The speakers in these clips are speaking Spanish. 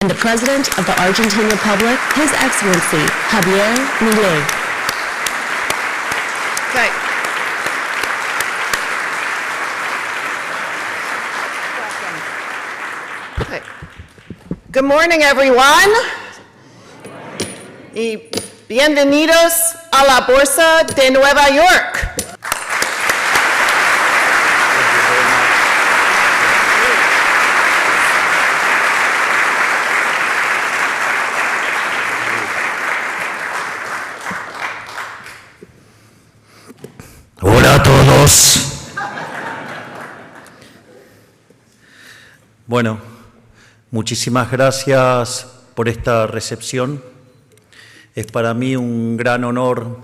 and the President of the Argentine Republic, His Excellency Javier Milei. Okay. Okay. Good morning, everyone. Y bienvenidos a la Bolsa de Nueva York. Hola a todos. Bueno, muchísimas gracias por esta recepción. Es para mí un gran honor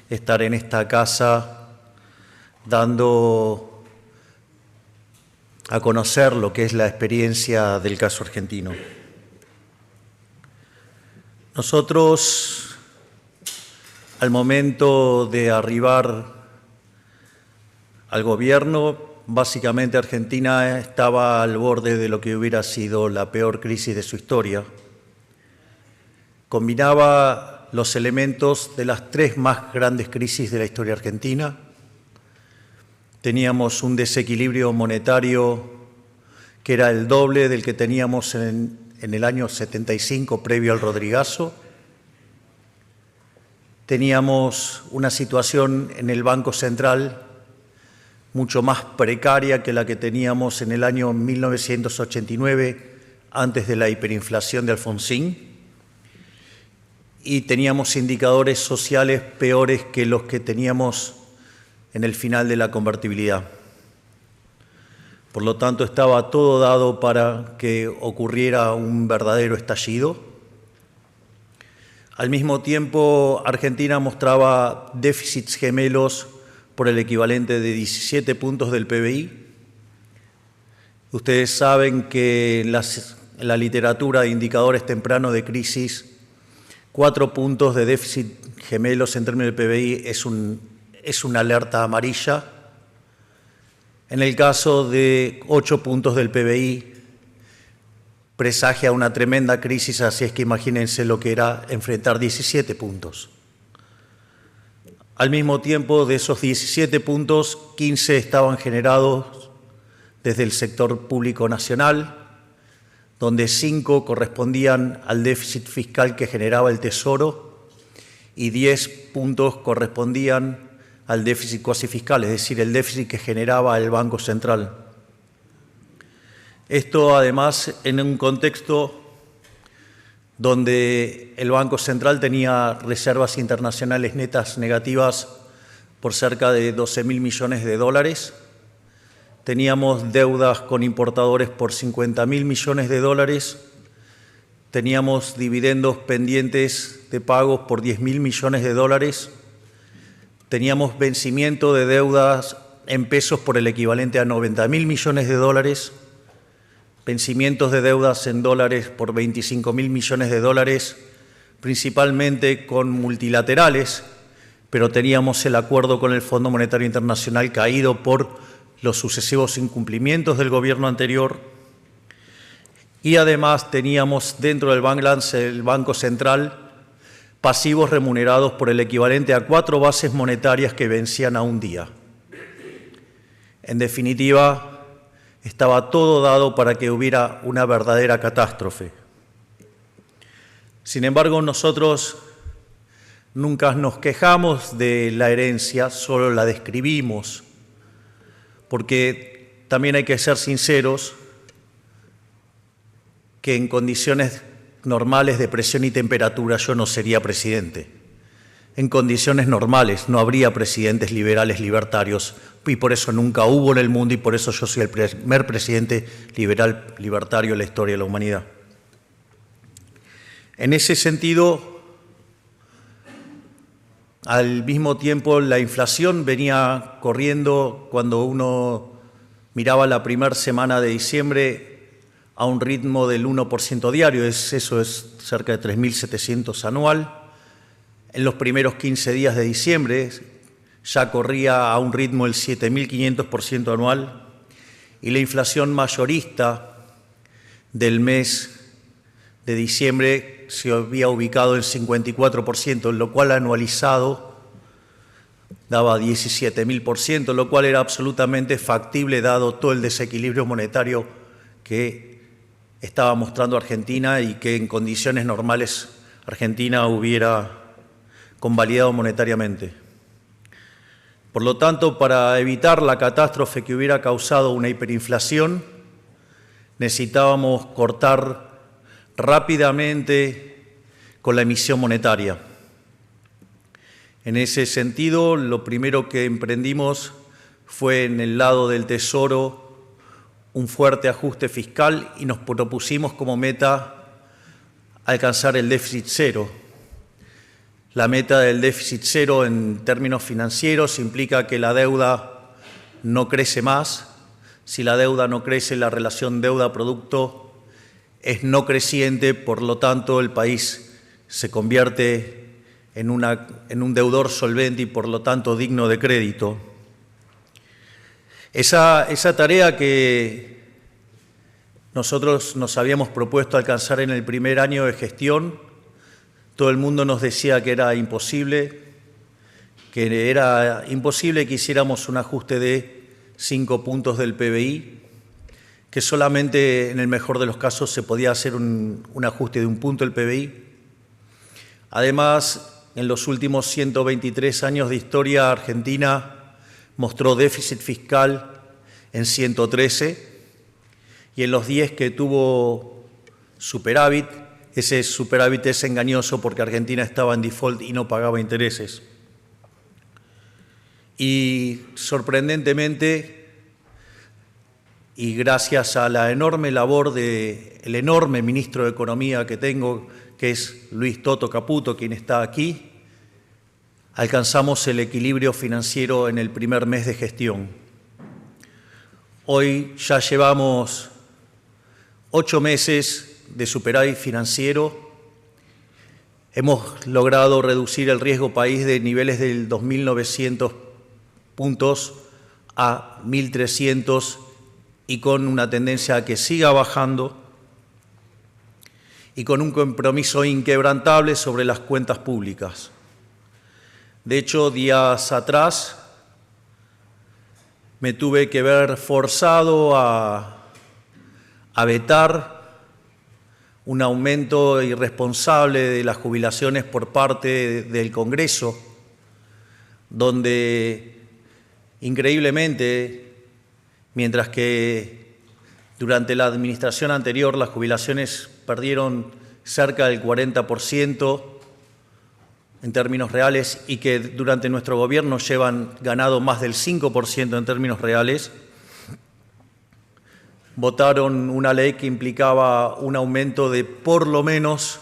estar en esta casa dando a conocer lo que es la experiencia del caso argentino. Nosotros, al momento de arribar al gobierno, básicamente Argentina estaba al borde de lo que hubiera sido la peor crisis de su historia. Combinaba los elementos de las tres más grandes crisis de la historia argentina. Teníamos un desequilibrio monetario que era el doble del que teníamos en el año 75 previo al Rodrigazo. Teníamos una situación en el Banco Central mucho más precaria que la que teníamos en el año 1989, antes de la hiperinflación de Alfonsín, y teníamos indicadores sociales peores que los que teníamos en el final de la convertibilidad. Por lo tanto, estaba todo dado para que ocurriera un verdadero estallido. Al mismo tiempo, Argentina mostraba déficits gemelos por el equivalente de 17 puntos del PBI. Ustedes saben que en la literatura de indicadores tempranos de crisis, 4 puntos de déficit gemelos en términos del PBI es una alerta amarilla. En el caso de 8 puntos del PBI, presagia una tremenda crisis, así es que imagínense lo que era enfrentar 17 puntos. Al mismo tiempo, de esos 17 puntos, 15 estaban generados desde el sector público nacional, donde 5 correspondían al déficit fiscal que generaba el Tesoro y 10 puntos correspondían al déficit cuasi fiscal, es decir, el déficit que generaba el Banco Central. Esto, además, en un contexto donde el Banco Central tenía reservas internacionales netas negativas por cerca de 12.000 millones de dólares. Teníamos deudas con importadores por 50.000 millones de dólares. Teníamos dividendos pendientes de pagos por 10.000 millones de dólares. Teníamos vencimiento de deudas en pesos por el equivalente a 90.000 millones de dólares. Vencimientos de deudas en dólares por 25.000 millones de dólares, principalmente con multilaterales, pero teníamos el acuerdo con el Fondo Monetario Internacional caído por los sucesivos incumplimientos del gobierno anterior. Y además teníamos dentro del balance del Banco Central pasivos remunerados por el equivalente a 4 bases monetarias que vencían a un día. En definitiva, estaba todo dado para que hubiera una verdadera catástrofe. Sin embargo, nosotros nunca nos quejamos de la herencia, solo la describimos, porque también hay que ser sinceros que en condiciones normales de presión y temperatura yo no sería presidente. En condiciones normales no habría presidentes liberales libertarios y por eso nunca hubo en el mundo y por eso yo soy el primer presidente liberal libertario en la historia de la humanidad. En ese sentido, al mismo tiempo la inflación venía corriendo cuando uno miraba la primera semana de diciembre a un ritmo del 1% diario, eso es cerca de 3.700 anual. En los primeros 15 días de diciembre ya corría a un ritmo del 7.500% anual y la inflación mayorista del mes de diciembre se había ubicado en 54%, lo cual anualizado daba 17.000%, lo cual era absolutamente factible dado todo el desequilibrio monetario que estaba mostrando Argentina y que en condiciones normales Argentina hubiera convalidado monetariamente. Por lo tanto, para evitar la catástrofe que hubiera causado una hiperinflación, necesitábamos cortar rápidamente con la emisión monetaria. En ese sentido, lo primero que emprendimos fue en el lado del Tesoro un fuerte ajuste fiscal y nos propusimos como meta alcanzar el déficit cero. La meta del déficit cero en términos financieros implica que la deuda no crece más. Si la deuda no crece, la relación deuda-producto es no creciente, por lo tanto el país se convierte en un deudor solvente y por lo tanto digno de crédito. Esa tarea que nosotros nos habíamos propuesto alcanzar en el primer año de gestión, todo el mundo nos decía que era imposible que hiciéramos un ajuste de 5 puntos del PBI, que solamente en el mejor de los casos se podía hacer un ajuste de 1 punto del PBI. Además, en los últimos 123 años de historia, Argentina mostró déficit fiscal en 113 y en los 10 que tuvo superávit, ese superávit es engañoso porque Argentina estaba en default y no pagaba intereses. Y sorprendentemente, y gracias a la enorme labor del enorme ministro de Economía que tengo, que es Luis Toto Caputo, quien está aquí, alcanzamos el equilibrio financiero en el primer mes de gestión. Hoy ya llevamos 8 meses de superávit financiero. Hemos logrado reducir el riesgo país de niveles del 2.900 puntos a 1.300 y con una tendencia a que siga bajando y con un compromiso inquebrantable sobre las cuentas públicas. De hecho, días atrás me tuve que ver forzado a vetar un aumento irresponsable de las jubilaciones por parte del Congreso, donde increíblemente, mientras que durante la administración anterior las jubilaciones perdieron cerca del 40% en términos reales y que durante nuestro gobierno llevan ganado más del 5% en términos reales, votaron una ley que implicaba un aumento de por lo menos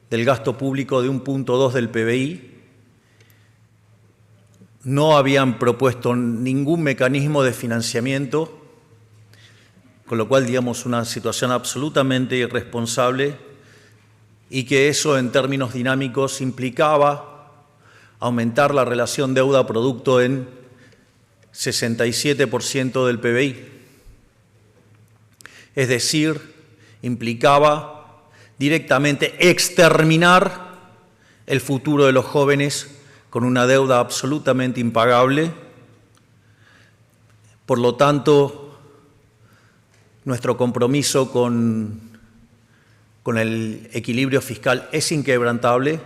del gasto público de 1.2 del PBI. No habían propuesto ningún mecanismo de financiamiento, con lo cual, digamos, una situación absolutamente irresponsable y que eso en términos dinámicos implicaba aumentar la relación deuda-producto en 67% del PBI. Es decir, implicaba directamente exterminar el futuro de los jóvenes con una deuda absolutamente impagable. Por lo tanto, nuestro compromiso con el equilibrio fiscal es inquebrantable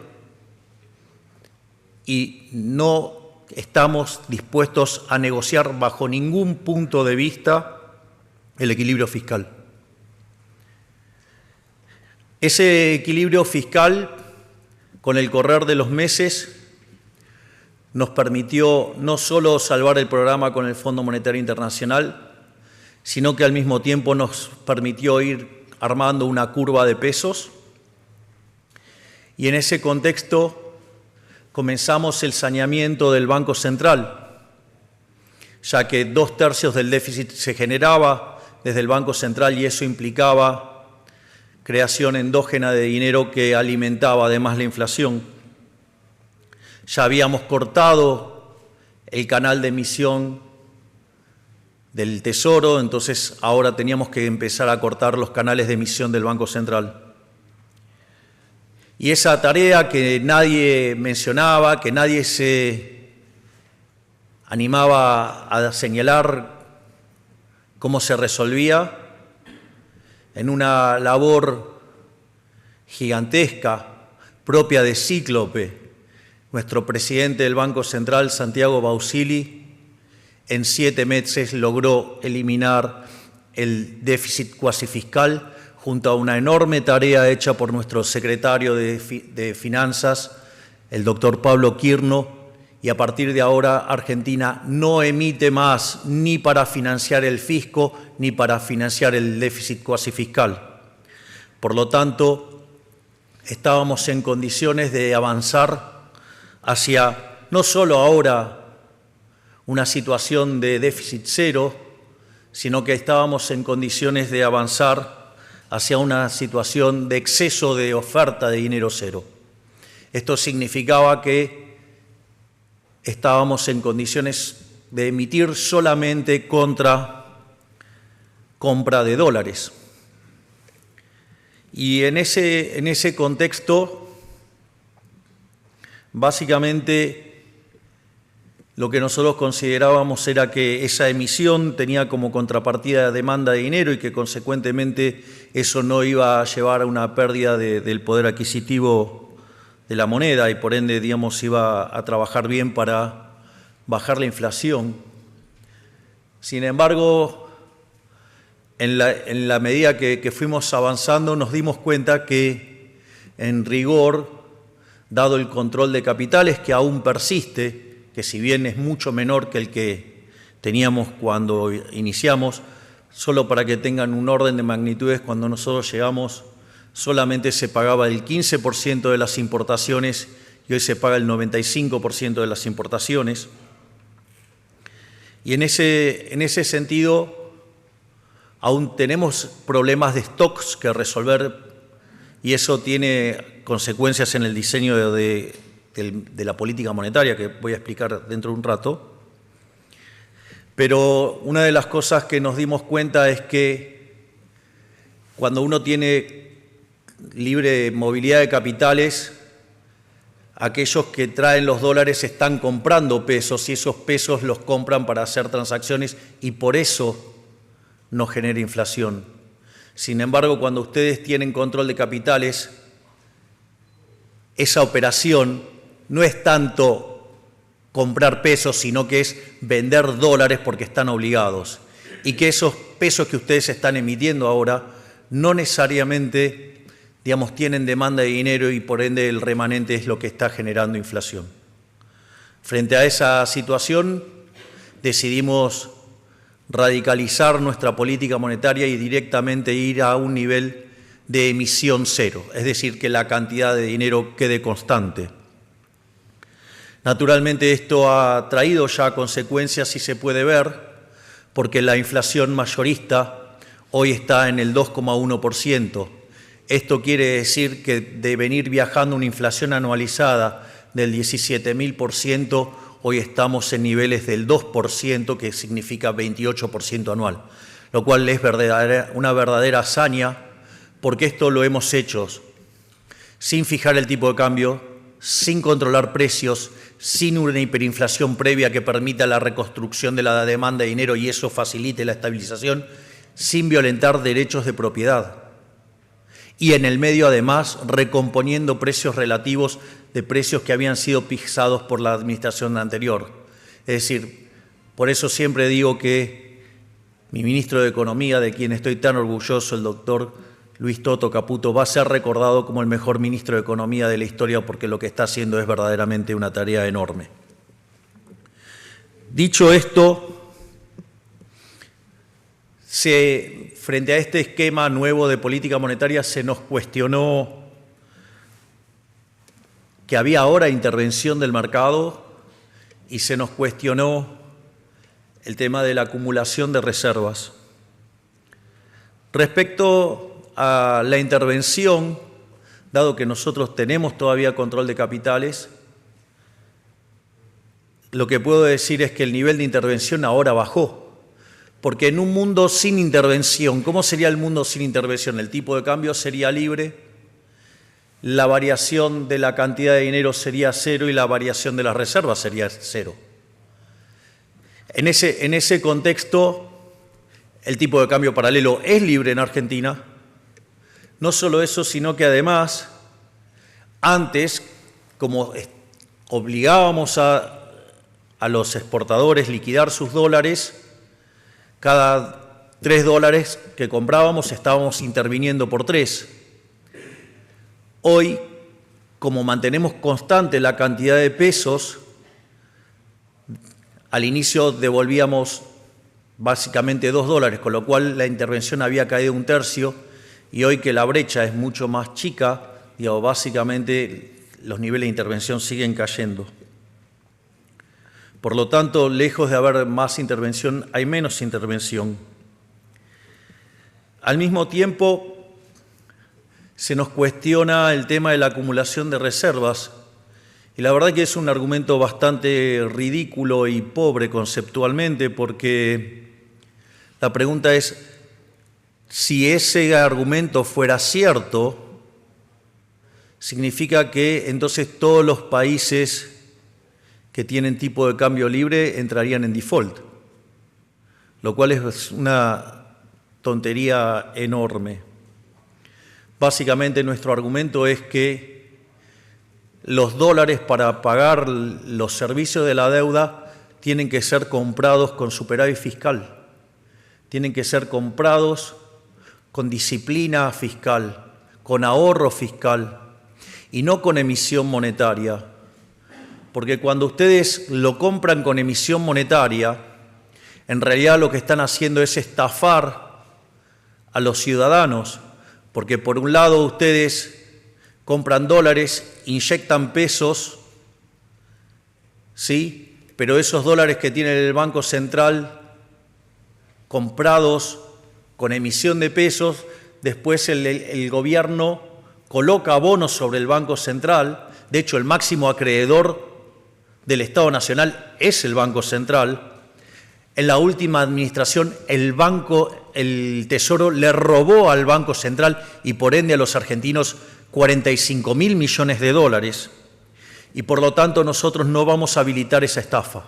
y no estamos dispuestos a negociar bajo ningún punto de vista el equilibrio fiscal. Ese equilibrio fiscal, con el correr de los meses, nos permitió no solo salvar el programa con el Fondo Monetario Internacional, sino que al mismo tiempo nos permitió ir armando una curva de pesos. Y en ese contexto comenzamos el saneamiento del Banco Central, ya que 2/3 del déficit se generaba desde el Banco Central y eso implicaba creación endógena de dinero que alimentaba además la inflación. Ya habíamos cortado el canal de emisión del Tesoro, entonces ahora teníamos que empezar a cortar los canales de emisión del Banco Central. Y esa tarea que nadie mencionaba, que nadie se animaba a señalar cómo se resolvía, en una labor gigantesca, propia de Cíclope, nuestro presidente del Banco Central, Santiago Bausili, en 7 meses logró eliminar el déficit cuasi fiscal junto a una enorme tarea hecha por nuestro secretario de Finanzas, el doctor Pablo Quirno, y a partir de ahora Argentina no emite más ni para financiar el fisco ni para financiar el déficit cuasi fiscal. Por lo tanto, estábamos en condiciones de avanzar hacia no solo ahora una situación de déficit cero, sino que estábamos en condiciones de avanzar hacia una situación de exceso de oferta de dinero cero. Esto significaba que estábamos en condiciones de emitir solamente contra compra de dólares. Y en ese contexto, básicamente, lo que nosotros considerábamos era que esa emisión tenía como contrapartida demanda de dinero y que consecuentemente eso no iba a llevar a una pérdida del poder adquisitivo de la moneda y por ende, digamos, iba a trabajar bien para bajar la inflación. Sin embargo, en la medida que fuimos avanzando nos dimos cuenta que en rigor, dado el control de capitales que aún persiste, que si bien es mucho menor que el que teníamos cuando iniciamos, solo para que tengan un orden de magnitudes, cuando nosotros llegamos solamente se pagaba el 15% de las importaciones y hoy se paga el 95% de las importaciones. Y en ese sentido aún tenemos problemas de stocks que resolver y eso tiene consecuencias en el diseño de la política monetaria, que voy a explicar dentro de un rato. Pero una de las cosas que nos dimos cuenta es que cuando uno tiene libre movilidad de capitales, aquellos que traen los dólares están comprando pesos y esos pesos los compran para hacer transacciones y por eso no genera inflación. Sin embargo, cuando ustedes tienen control de capitales, esa operación no es tanto comprar pesos, sino que es vender dólares porque están obligados. Y que esos pesos que ustedes están emitiendo ahora no necesariamente, digamos, tienen demanda de dinero y por ende el remanente es lo que está generando inflación. Frente a esa situación, decidimos radicalizar nuestra política monetaria y directamente ir a un nivel de emisión cero, es decir, que la cantidad de dinero quede constante. Naturalmente esto ha traído ya consecuencias, si se puede ver, porque la inflación mayorista hoy está en el 2,1%. Esto quiere decir que de venir viajando una inflación anualizada del 17.000%, hoy estamos en niveles del 2%, que significa 28% anual, lo cual es una verdadera hazaña, porque esto lo hemos hecho sin fijar el tipo de cambio, sin controlar precios, sin una hiperinflación previa que permita la reconstrucción de la demanda de dinero y eso facilite la estabilización, sin violentar derechos de propiedad. Y en el medio, además, recomponiendo precios relativos de precios que habían sido fijados por la administración anterior. Es decir, por eso siempre digo que mi ministro de Economía, de quien estoy tan orgulloso, el doctor Luis Toto Caputo, va a ser recordado como el mejor ministro de Economía de la historia porque lo que está haciendo es verdaderamente una tarea enorme. Dicho esto, frente a este esquema nuevo de política monetaria se nos cuestionó que había ahora intervención del mercado y se nos cuestionó el tema de la acumulación de reservas. Respecto a la intervención, dado que nosotros tenemos todavía control de capitales, lo que puedo decir es que el nivel de intervención ahora bajó, porque en un mundo sin intervención, ¿cómo sería el mundo sin intervención? El tipo de cambio sería libre, la variación de la cantidad de dinero sería cero y la variación de las reservas sería cero. En ese contexto, el tipo de cambio paralelo es libre en Argentina. No solo eso, sino que además, antes, como obligábamos a los exportadores a liquidar sus dólares, cada $3 que comprábamos estábamos interviniendo por 3. Hoy, como mantenemos constante la cantidad de pesos, al inicio devolvíamos básicamente $2, con lo cual la intervención había caído un tercio, y hoy que la brecha es mucho más chica, básicamente los niveles de intervención siguen cayendo. Por lo tanto, lejos de haber más intervención, hay menos intervención. Al mismo tiempo, se nos cuestiona el tema de la acumulación de reservas, y la verdad que es un argumento bastante ridículo y pobre conceptualmente, porque la pregunta es, si ese argumento fuera cierto, significa que entonces todos los países que tienen tipo de cambio libre entrarían en default, lo cual es una tontería enorme. Básicamente nuestro argumento es que los dólares para pagar los servicios de la deuda tienen que ser comprados con superávit fiscal, tienen que ser comprados con disciplina fiscal, con ahorro fiscal y no con emisión monetaria. Porque cuando ustedes lo compran con emisión monetaria, en realidad lo que están haciendo es estafar a los ciudadanos, porque por un lado ustedes compran dólares, inyectan pesos, ¿sí? Pero esos dólares que tiene el Banco Central comprados con emisión de pesos, después el gobierno coloca bonos sobre el Banco Central. De hecho, el máximo acreedor del Estado Nacional es el Banco Central. En la última administración, el Tesoro le robó al Banco Central y por ende a los argentinos 45.000 millones de dólares. Y por lo tanto nosotros no vamos a habilitar esa estafa.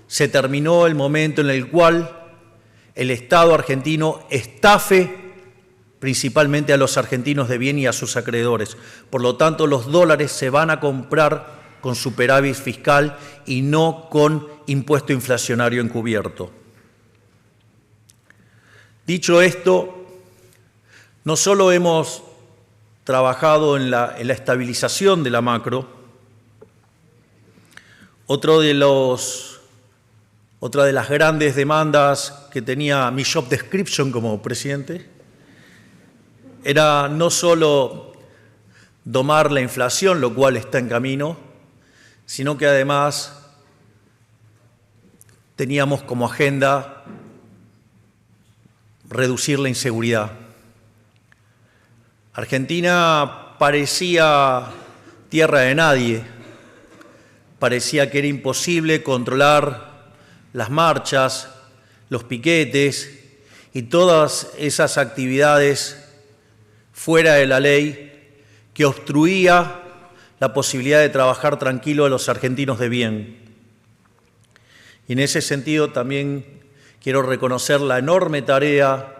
Se terminó el momento en el cual el Estado argentino estafe principalmente a los argentinos de bien y a sus acreedores. Por lo tanto, los dólares se van a comprar con superávit fiscal y no con impuesto inflacionario encubierto. Dicho esto, no solo hemos trabajado en la estabilización de la macro, otra de las grandes demandas que tenía mi job description como presidente era no solo domar la inflación, lo cual está en camino, sino que además teníamos como agenda reducir la inseguridad. Argentina parecía tierra de nadie, parecía que era imposible controlar las marchas, los piquetes y todas esas actividades fuera de la ley que obstruía la posibilidad de trabajar tranquilo a los argentinos de bien. Y en ese sentido también quiero reconocer la enorme tarea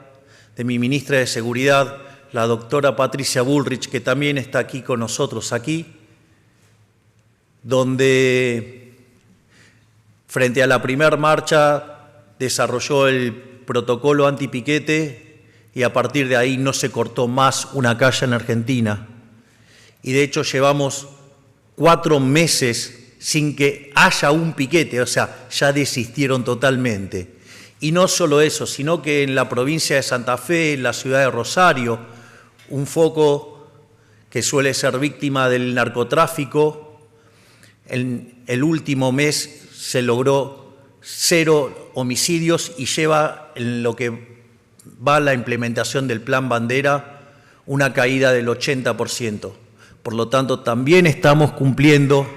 de mi ministra de Seguridad, la doctora Patricia Bullrich, que también está aquí con nosotros donde frente a la primera marcha desarrolló el protocolo antipiquete y a partir de ahí no se cortó más una calle en Argentina. Y de hecho llevamos 4 meses sin que haya un piquete, o sea, ya desistieron totalmente. Y no solo eso, sino que en la provincia de Santa Fe, en la ciudad de Rosario, un foco que suele ser víctima del narcotráfico, en el último mes se logró 0 homicidios y lleva en lo que va la implementación del Plan Bandera una caída del 80%. Por lo tanto, también estamos cumpliendo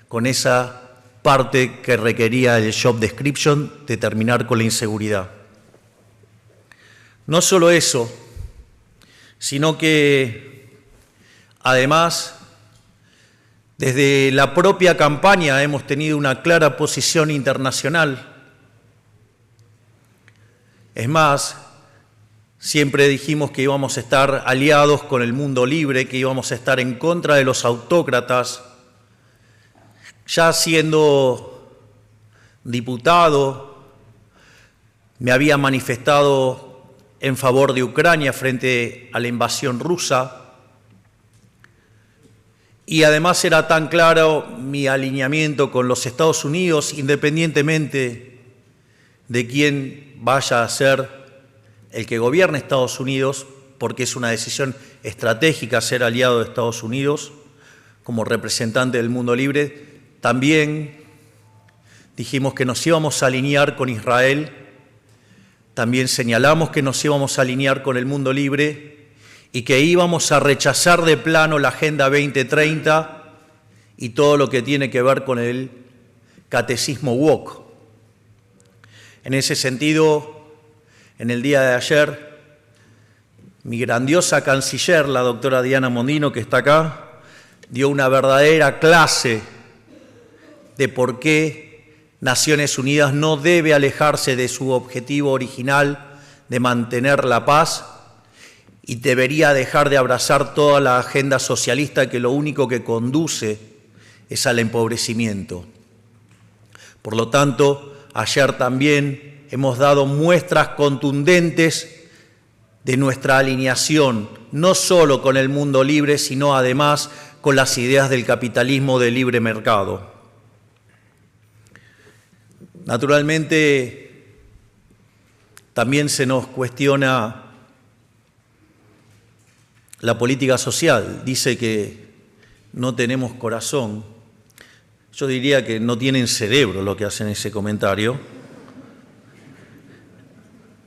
con esa parte que requería el job description de terminar con la inseguridad. No solo eso, sino que Además, desde la propia campaña hemos tenido una clara posición internacional. Es más, siempre dijimos que íbamos a estar aliados con el mundo libre, que íbamos a estar en contra de los autócratas. Ya siendo diputado, me había manifestado en favor de Ucrania frente a la invasión rusa. Y además era tan claro mi alineamiento con los Estados Unidos, independientemente de quién vaya a ser el que gobierne Estados Unidos, porque es una decisión estratégica ser aliado de Estados Unidos como representante del mundo libre. También dijimos que nos íbamos a alinear con Israel, también señalamos que nos íbamos a alinear con el mundo libre y que íbamos a rechazar de plano la Agenda 2030 y todo lo que tiene que ver con el catecismo woke. En ese sentido, en el día de ayer, mi grandiosa canciller, la doctora Diana Mondino, que está acá, dio una verdadera clase de por qué Naciones Unidas no debe alejarse de su objetivo original de mantener la paz y debería dejar de abrazar toda la agenda socialista que lo único que conduce es al empobrecimiento. Por lo tanto, ayer también hemos dado muestras contundentes de nuestra alineación, no solo con el mundo libre, sino además con las ideas del capitalismo de libre mercado. Naturalmente, también se nos cuestiona la política social. Dice que no tenemos corazón. Yo diría que no tienen cerebro lo que hacen ese comentario.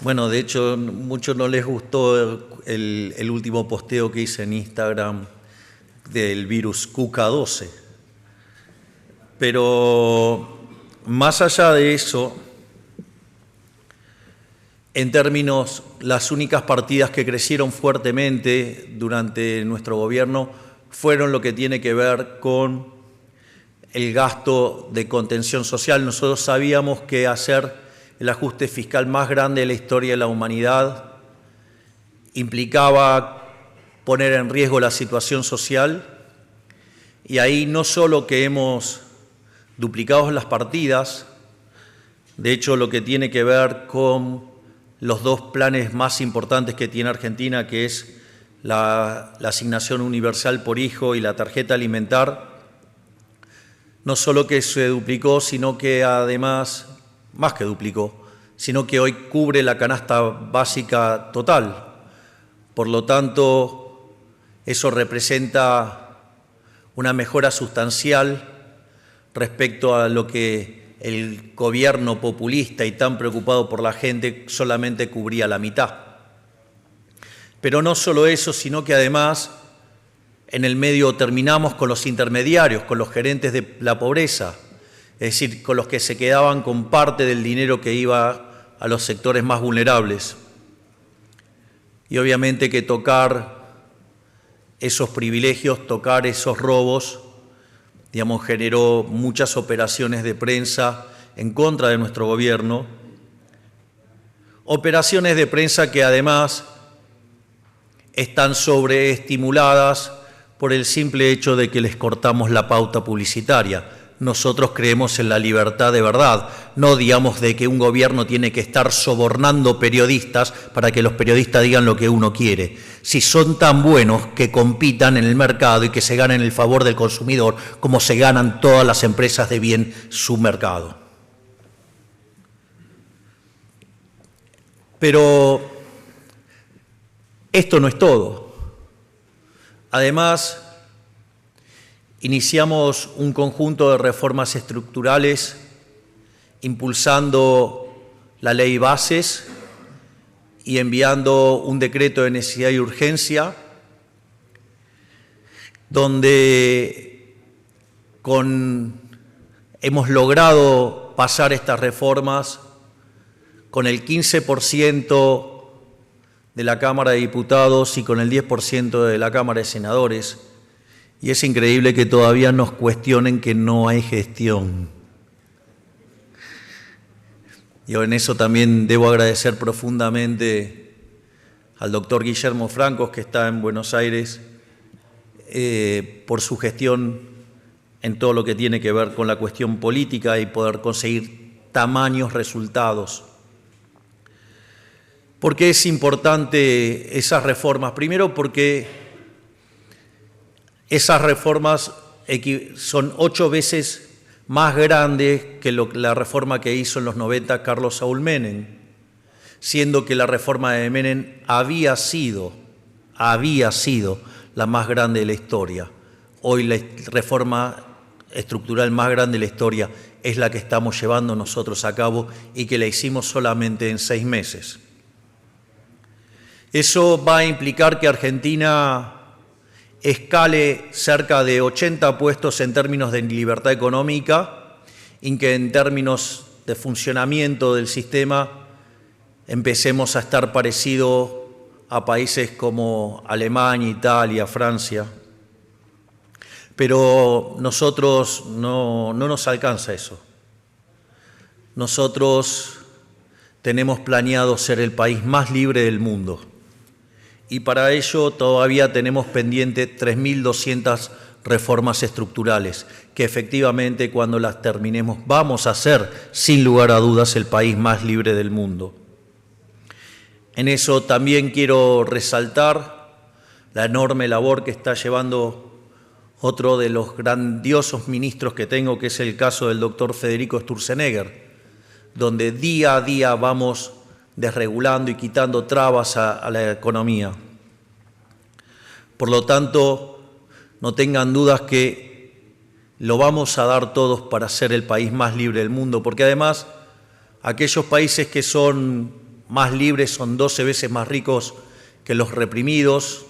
Bueno, de hecho, muchos no les gustó el último posteo que hice en Instagram del virus KUKA-12. Pero más allá de eso, en términos, las únicas partidas que crecieron fuertemente durante nuestro gobierno fueron lo que tiene que ver con el gasto de contención social. Nosotros sabíamos que hacer el ajuste fiscal más grande de la historia de la humanidad implicaba poner en riesgo la situación social, y ahí no solo que hemos duplicado las partidas, de hecho lo que tiene que ver con los dos planes más importantes que tiene Argentina, que es la asignación universal por hijo y la tarjeta alimentar, no solo que se duplicó, sino que además, más que duplicó, sino que hoy cubre la canasta básica total. Por lo tanto, eso representa una mejora sustancial respecto a lo que el gobierno populista y tan preocupado por la gente solamente cubría la mitad. Pero no solo eso, sino que además en el medio terminamos con los intermediarios, con los gerentes de la pobreza, es decir, con los que se quedaban con parte del dinero que iba a los sectores más vulnerables. Y obviamente que tocar esos privilegios, tocar esos robos, digamos, generó muchas operaciones de prensa en contra de nuestro gobierno, operaciones de prensa que además están sobreestimuladas por el simple hecho de que les cortamos la pauta publicitaria. Nosotros creemos en la libertad de verdad, no digamos de que un gobierno tiene que estar sobornando periodistas para que los periodistas digan lo que uno quiere. Si son tan buenos, que compitan en el mercado y que se ganen el favor del consumidor como se ganan todas las empresas de bien su mercado. Pero esto no es todo. Además, iniciamos un conjunto de reformas estructurales impulsando la ley Bases y enviando un decreto de necesidad y urgencia donde hemos logrado pasar estas reformas con el 15% de la Cámara de Diputados y con el 10% de la Cámara de Senadores. Y es increíble que todavía nos cuestionen que no hay gestión. Yo en eso también debo agradecer profundamente al doctor Guillermo Francos, que está en Buenos Aires, por su gestión en todo lo que tiene que ver con la cuestión política y poder conseguir tamaños resultados. ¿Por qué es importante esas reformas? Primero porque esas reformas son 8 veces más grandes que la reforma que hizo en los 90 Carlos Saúl Menem, siendo que la reforma de Menem había sido la más grande de la historia. Hoy la reforma estructural más grande de la historia es la que estamos llevando nosotros a cabo y que la hicimos solamente en 6 meses. Eso va a implicar que Argentina escale cerca de 80 puestos en términos de libertad económica y que en términos de funcionamiento del sistema empecemos a estar parecido a países como Alemania, Italia, Francia. Pero nosotros no nos alcanza eso. Nosotros tenemos planeado ser el país más libre del mundo. Y para ello todavía tenemos pendiente 3.200 reformas estructurales, que efectivamente cuando las terminemos vamos a ser, sin lugar a dudas, el país más libre del mundo. En eso también quiero resaltar la enorme labor que está llevando otro de los grandiosos ministros que tengo, que es el caso del doctor Federico Sturzenegger, donde día a día vamos desregulando y quitando trabas a la economía. Por lo tanto, no tengan dudas que lo vamos a dar todos para ser el país más libre del mundo, porque además aquellos países que son más libres son 12 veces más ricos que los reprimidos,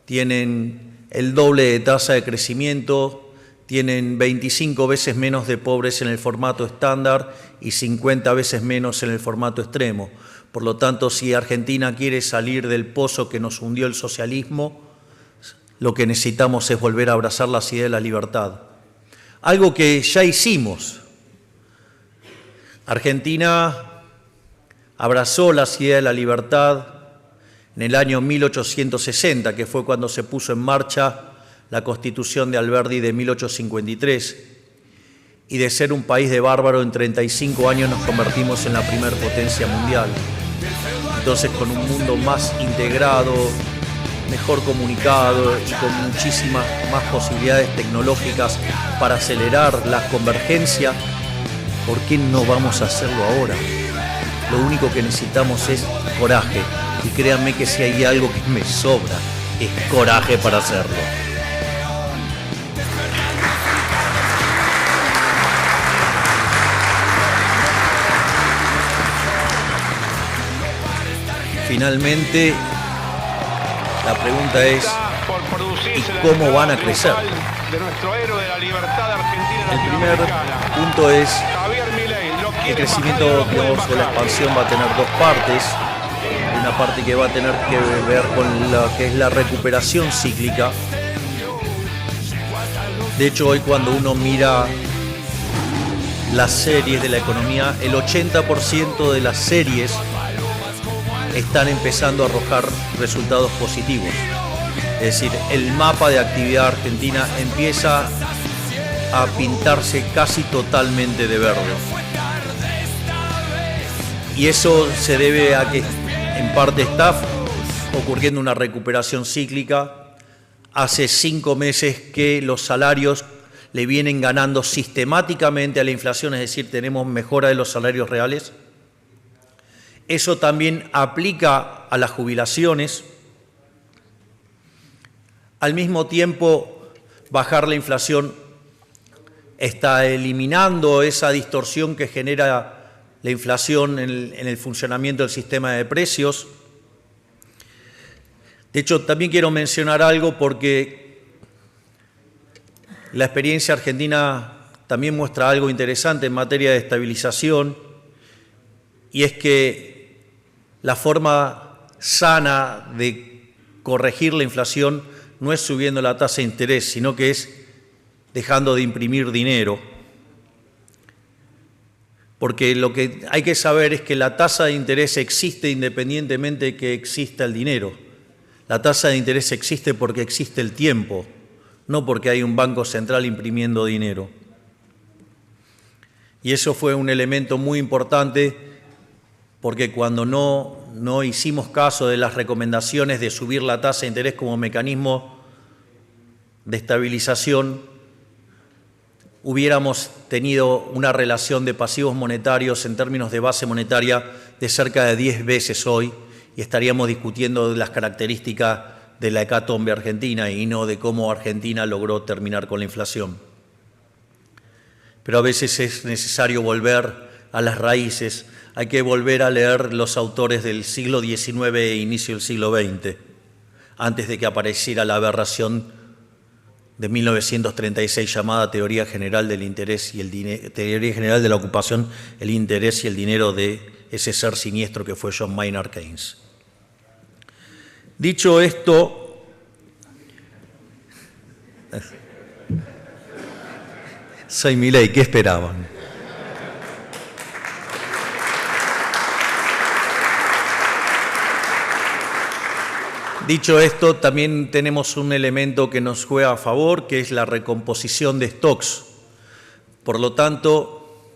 tienen el doble de tasa de crecimiento, tienen 25 veces menos de pobres en el formato estándar y 50 veces menos en el formato extremo. Por lo tanto, si Argentina quiere salir del pozo que nos hundió el socialismo, lo que necesitamos es volver a abrazar la idea de la libertad. Algo que ya hicimos. Argentina abrazó la idea de la libertad en el año 1860, que fue cuando se puso en marcha la Constitución de Alberdi de 1853, y de ser un país de bárbaro en 35 años nos convertimos en la primer potencia mundial. Entonces, con un mundo más integrado, mejor comunicado y con muchísimas más posibilidades tecnológicas para acelerar la convergencia, ¿por qué no vamos a hacerlo ahora? Lo único que necesitamos es coraje, y créanme que si hay algo que me sobra, es coraje para hacerlo. Finalmente, la pregunta es, ¿y cómo van a crecer? El primer punto es, el crecimiento, digamos, o la expansión va a tener dos partes. Una parte que va a tener que ver con lo que es la recuperación cíclica. De hecho, hoy cuando uno mira las series de la economía, el 80% de las series están empezando a arrojar resultados positivos. Es decir, el mapa de actividad argentina empieza a pintarse casi totalmente de verde. Y eso se debe a que en parte está ocurriendo una recuperación cíclica. Hace 5 meses que los salarios le vienen ganando sistemáticamente a la inflación, es decir, tenemos mejora de los salarios reales. Eso también aplica a las jubilaciones. Al mismo tiempo, bajar la inflación está eliminando esa distorsión que genera la inflación en el funcionamiento del sistema de precios. De hecho, también quiero mencionar algo porque la experiencia argentina también muestra algo interesante en materia de estabilización, y es que la forma sana de corregir la inflación no es subiendo la tasa de interés, sino que es dejando de imprimir dinero. Porque lo que hay que saber es que la tasa de interés existe independientemente de que exista el dinero. La tasa de interés existe porque existe el tiempo, no porque hay un banco central imprimiendo dinero. Y eso fue un elemento muy importante porque cuando no hicimos caso de las recomendaciones de subir la tasa de interés como mecanismo de estabilización, hubiéramos tenido una relación de pasivos monetarios en términos de base monetaria de cerca de 10 veces hoy y estaríamos discutiendo las características de la hecatombe argentina y no de cómo Argentina logró terminar con la inflación. Pero a veces es necesario volver a las raíces, hay que volver a leer los autores del siglo XIX e inicio del siglo XX, antes de que apareciera la aberración de 1936 llamada Teoría General del Interés y el dinero, Teoría General de la Ocupación, el Interés y el Dinero de ese ser siniestro que fue John Maynard Keynes. Dicho esto, soy Milei, ¿qué esperaban? Dicho esto, también tenemos un elemento que nos juega a favor, que es la recomposición de stocks. Por lo tanto,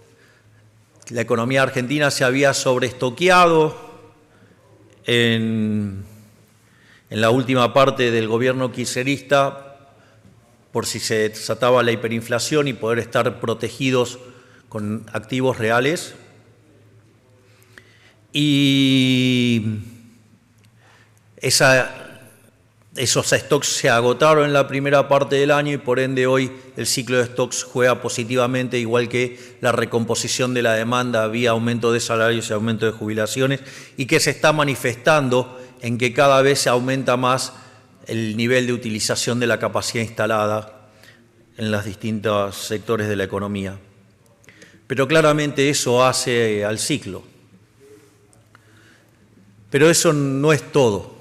la economía argentina se había sobreestoqueado en la última parte del gobierno kirchnerista por si se desataba la hiperinflación y poder estar protegidos con activos reales. Y esos stocks se agotaron en la primera parte del año y por ende hoy el ciclo de stocks juega positivamente, igual que la recomposición de la demanda vía aumento de salarios y aumento de jubilaciones, y que se está manifestando en que cada vez se aumenta más el nivel de utilización de la capacidad instalada en los distintos sectores de la economía. Pero claramente eso hace al ciclo. Pero eso no es todo.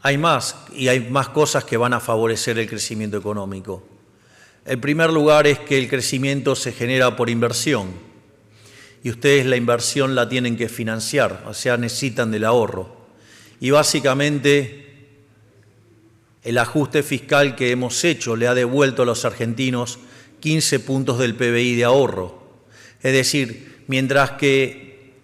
Hay más, y hay más cosas que van a favorecer el crecimiento económico. El primer lugar es que el crecimiento se genera por inversión, y ustedes la inversión la tienen que financiar, o sea, necesitan del ahorro. Y básicamente el ajuste fiscal que hemos hecho le ha devuelto a los argentinos 15 puntos del PBI de ahorro. Es decir, mientras que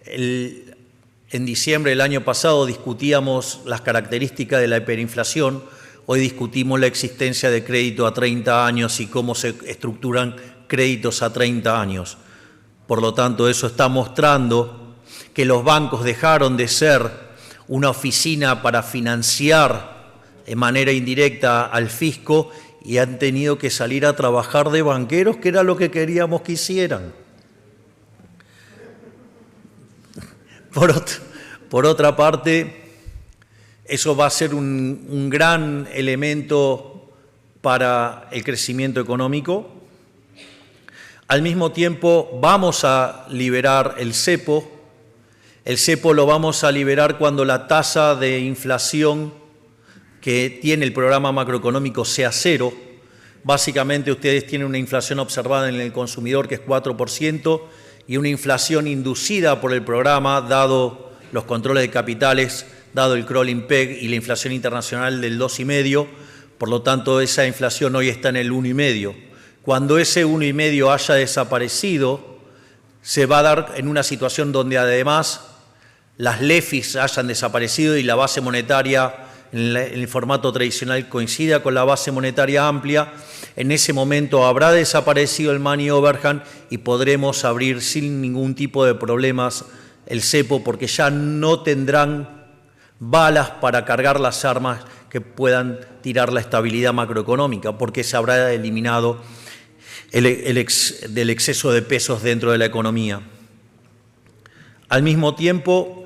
en diciembre del año pasado discutíamos las características de la hiperinflación, hoy discutimos la existencia de crédito a 30 años y cómo se estructuran créditos a 30 años. Por lo tanto, eso está mostrando que los bancos dejaron de ser una oficina para financiar de manera indirecta al fisco y han tenido que salir a trabajar de banqueros, que era lo que queríamos que hicieran. Por otra parte, eso va a ser un gran elemento para el crecimiento económico. Al mismo tiempo, vamos a liberar el cepo. El cepo lo vamos a liberar cuando la tasa de inflación que tiene el programa macroeconómico sea cero. Básicamente, ustedes tienen una inflación observada en el consumidor que es 4%, y una inflación inducida por el programa, dado los controles de capitales, dado el crawling peg y la inflación internacional del 2,5%, por lo tanto esa inflación hoy está en el 1,5%. Cuando ese 1,5% haya desaparecido, se va a dar en una situación donde además las LEFIs hayan desaparecido y la base monetaria en el formato tradicional coincida con la base monetaria amplia. En ese momento habrá desaparecido el money overhang y podremos abrir sin ningún tipo de problemas el cepo, porque ya no tendrán balas para cargar las armas que puedan tirar la estabilidad macroeconómica, porque se habrá eliminado del exceso de pesos dentro de la economía. Al mismo tiempo,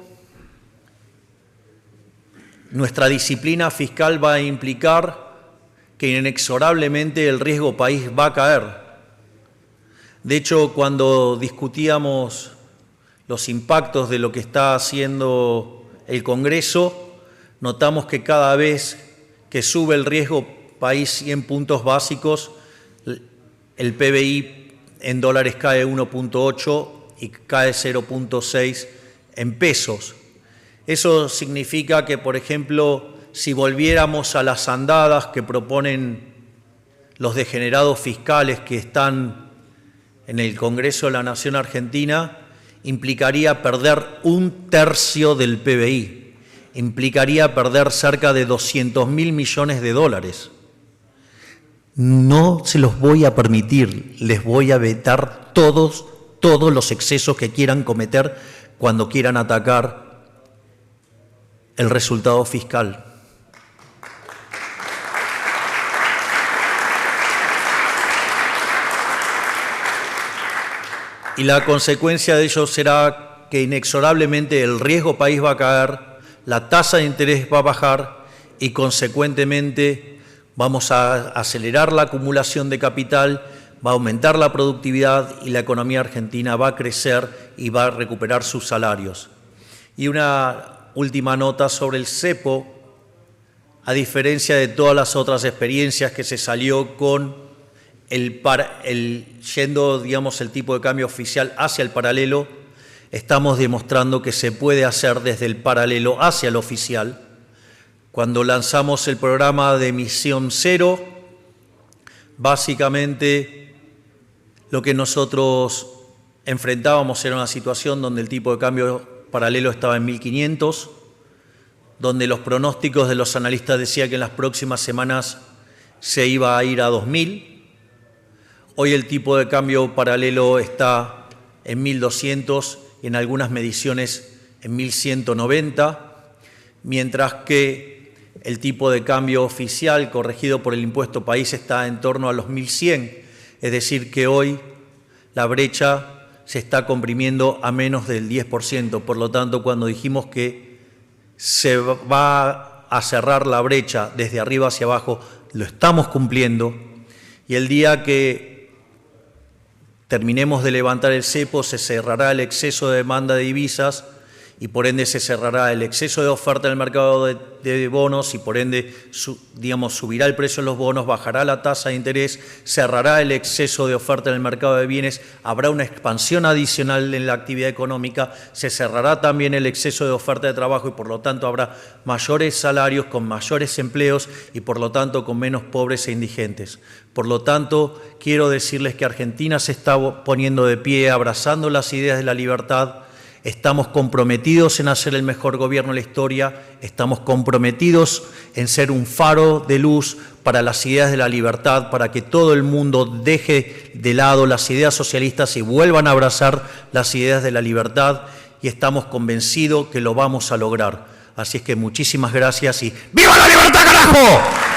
nuestra disciplina fiscal va a implicar que inexorablemente el riesgo país va a caer. De hecho, cuando discutíamos los impactos de lo que está haciendo el Congreso, notamos que cada vez que sube el riesgo país 100 puntos básicos, el PBI en dólares cae 1.8 y cae 0.6 en pesos. Eso significa que, por ejemplo, si volviéramos a las andadas que proponen los degenerados fiscales que están en el Congreso de la Nación Argentina, implicaría perder 1/3 del PBI, implicaría perder cerca de 200.000 millones de dólares. No se los voy a permitir, les voy a vetar todos los excesos que quieran cometer cuando quieran atacar el resultado fiscal. Y la consecuencia de ello será que inexorablemente el riesgo país va a caer, la tasa de interés va a bajar y consecuentemente vamos a acelerar la acumulación de capital, va a aumentar la productividad y la economía argentina va a crecer y va a recuperar sus salarios. Y una última nota sobre el cepo, a diferencia de todas las otras experiencias que se salió con yendo, digamos, el tipo de cambio oficial hacia el paralelo, estamos demostrando que se puede hacer desde el paralelo hacia el oficial. Cuando lanzamos el programa de emisión cero, básicamente lo que nosotros enfrentábamos era una situación donde el tipo de cambio paralelo estaba en 1.500, donde los pronósticos de los analistas decían que en las próximas semanas se iba a ir a 2.000. Hoy el tipo de cambio paralelo está en 1.200 y en algunas mediciones en 1.190, mientras que el tipo de cambio oficial corregido por el impuesto país está en torno a los 1.100, es decir que hoy la brecha se está comprimiendo a menos del 10%, por lo tanto cuando dijimos que se va a cerrar la brecha desde arriba hacia abajo, lo estamos cumpliendo y el día que terminemos de levantar el cepo, se cerrará el exceso de demanda de divisas y por ende se cerrará el exceso de oferta en el mercado de bonos y por ende subirá el precio de los bonos, bajará la tasa de interés, cerrará el exceso de oferta en el mercado de bienes, habrá una expansión adicional en la actividad económica, se cerrará también el exceso de oferta de trabajo y por lo tanto habrá mayores salarios con mayores empleos y por lo tanto con menos pobres e indigentes. Por lo tanto, quiero decirles que Argentina se está poniendo de pie, abrazando las ideas de la libertad. Estamos comprometidos en hacer el mejor gobierno de la historia, estamos comprometidos en ser un faro de luz para las ideas de la libertad, para que todo el mundo deje de lado las ideas socialistas y vuelvan a abrazar las ideas de la libertad y estamos convencidos que lo vamos a lograr. Así es que muchísimas gracias y ¡viva la libertad, carajo!